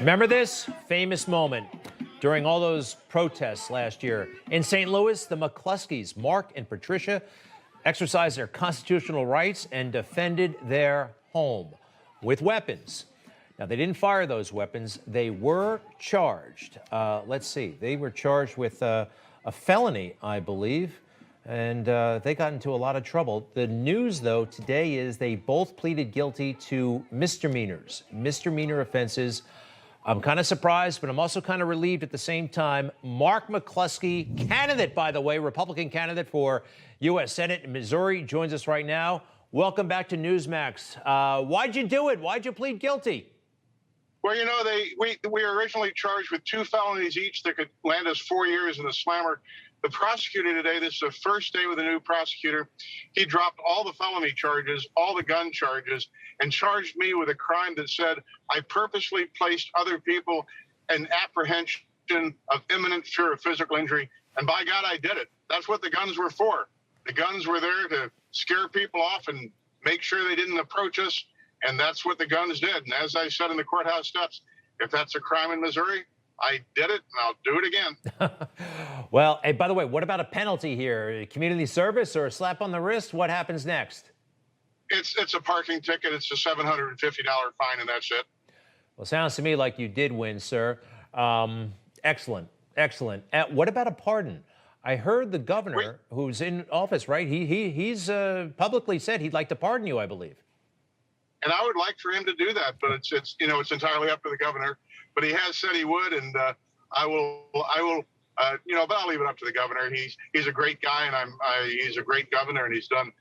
Remember this famous moment during all those protests last year in St. Louis? The McCloskeys, Mark and Patricia, exercised their constitutional rights and defended their home with weapons. Now, they didn't fire those weapons. They were charged. Let's see. They were charged with a felony, I believe, and they got into a lot of trouble. The news, though, today is they both pleaded guilty to misdemeanor offenses. I'm kind of surprised, but I'm also kind of relieved at the same time. Mark McCloskeys, candidate, by the way, Republican candidate for U.S. Senate in Missouri, joins us right now. Welcome back to Newsmax. Why'd you do it? Why'd you plead guilty? Well, you know, we were originally charged with 2 felonies each that could land us 4 years in the slammer. The prosecutor today, this is the first day with a new prosecutor, he dropped all the felony charges, all the gun charges, and charged me with a crime that said I purposely placed other people in apprehension of imminent fear of physical injury. And by God, I did it. That's what the guns were for. The guns were there to scare people off and make sure they didn't approach us. And that's what the guns did. And as I said in the courthouse steps, if that's a crime in Missouri, I did it, and I'll do it again. Well, hey, by the way, what about a penalty here? Community service or a slap on the wrist? What happens next? It's a parking ticket. It's a $750 fine, and that's it. Well, sounds to me like you did win, sir. Excellent, excellent. What about a pardon? I heard the governor, who's in office, right? He's publicly said he'd like to pardon you, I believe. And I would like for him to do that, but it's entirely up to the governor. But he has said he would, and I will, but I'll leave it up to the governor. He's a great guy, and he's a great governor, and he's done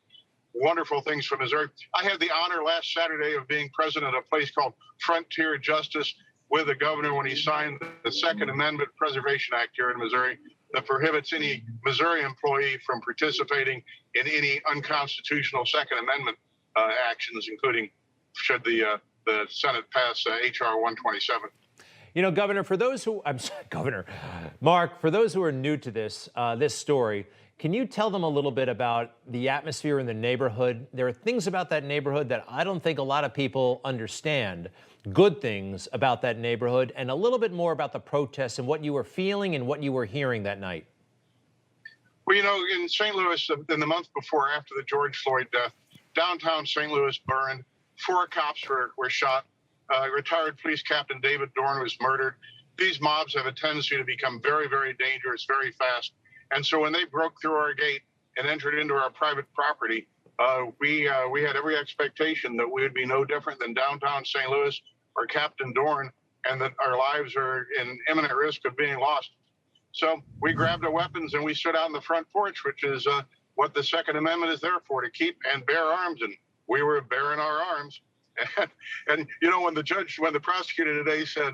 wonderful things for Missouri. I had the honor last Saturday of being president of a place called Frontier Justice with the governor when he signed the Second Amendment Preservation Act here in Missouri that prohibits any Missouri employee from participating in any unconstitutional Second Amendment actions, including should the Senate pass H.R. 127. You know, Governor, for those who, Governor, Mark, for those who are new to this story, can you tell them a little bit about the atmosphere in the neighborhood? There are things about that neighborhood that I don't think a lot of people understand, good things about that neighborhood, and a little bit more about the protests and what you were feeling and what you were hearing that night. Well, you know, in St. Louis, in the month before, after the George Floyd death, downtown St. Louis burned. 4 cops were shot. Retired police captain David Dorn was murdered. These mobs have a tendency to become very, very dangerous very fast. And so when they broke through our gate and entered into our private property, we had every expectation that we would be no different than downtown St. Louis or Captain Dorn, and that our lives are in imminent risk of being lost. So we grabbed our weapons and we stood out on the front porch, which is what the Second Amendment is there for, to keep and bear arms. And we were bearing our arms. And you know, when the prosecutor today said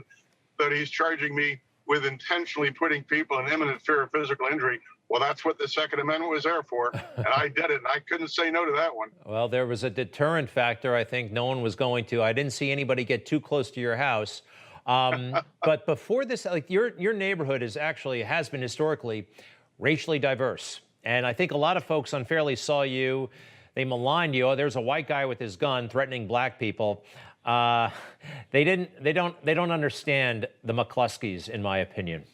that he's charging me with intentionally putting people in imminent fear of physical injury, well, that's what the Second Amendment was there for, and I did it, and I couldn't say no to that one. Well, there was a deterrent factor. I think no one was going to. I didn't see anybody get too close to your house. But before this, like your neighborhood has been historically racially diverse, and I think a lot of folks unfairly saw you. They maligned you. Oh, there's a white guy with his gun threatening black people. They don't understand the McCloskeys, in my opinion.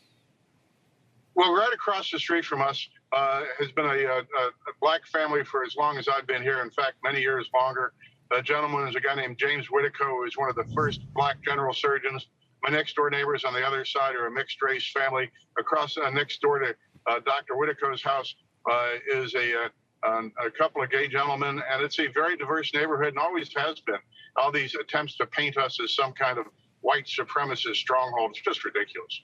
Well, right across the street from us has been a black family for as long as I've been here. In fact, many years longer. The gentleman is a guy named James Whitaco, who is one of the first black general surgeons. My next door neighbors on the other side are a mixed race family. Across next door to Dr. Whitaco's house is a couple of gay gentlemen, and it's a very diverse neighborhood and always has been. All these attempts to paint us as some kind of white supremacist stronghold, it's just ridiculous.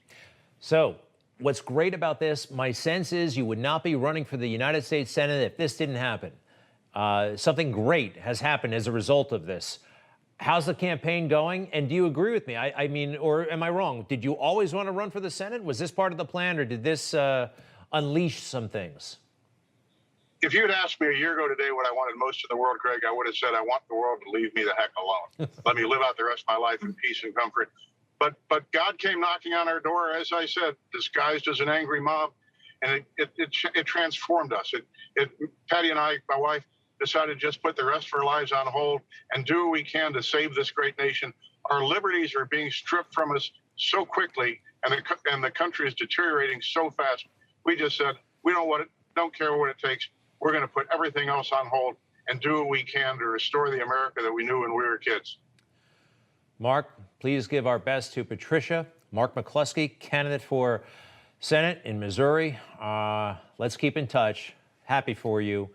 So what's great about this, my sense is you would not be running for the United States Senate if this didn't happen. Something great has happened as a result of this. How's the campaign going? And do you agree with me? I mean, or am I wrong? Did you always want to run for the Senate? Was this part of the plan, or did this unleash some things? If you had asked me a year ago today what I wanted most in the world, Greg, I would have said I want the world to leave me the heck alone. Let me live out the rest of my life in peace and comfort. But God came knocking on our door, as I said, disguised as an angry mob, and it transformed us. Patty and I, my wife, decided to just put the rest of our lives on hold and do what we can to save this great nation. Our liberties are being stripped from us so quickly, and the country is deteriorating so fast. We just said, we don't care what it takes. We're going to put everything else on hold and do what we can to restore the America that we knew when we were kids. Mark, please give our best to Patricia. Mark McCloskeys, candidate for Senate in Missouri. Let's keep in touch. Happy for you.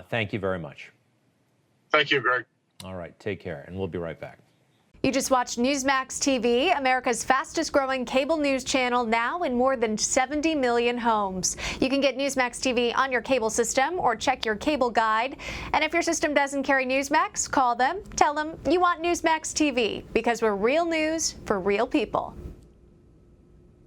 Thank you very much. Thank you, Greg. All right, take care, and we'll be right back. You just watched Newsmax TV, America's fastest growing cable news channel, now in more than 70 million homes. You can get Newsmax TV on your cable system or check your cable guide. And if your system doesn't carry Newsmax, call them, tell them you want Newsmax TV, because we're real news for real people.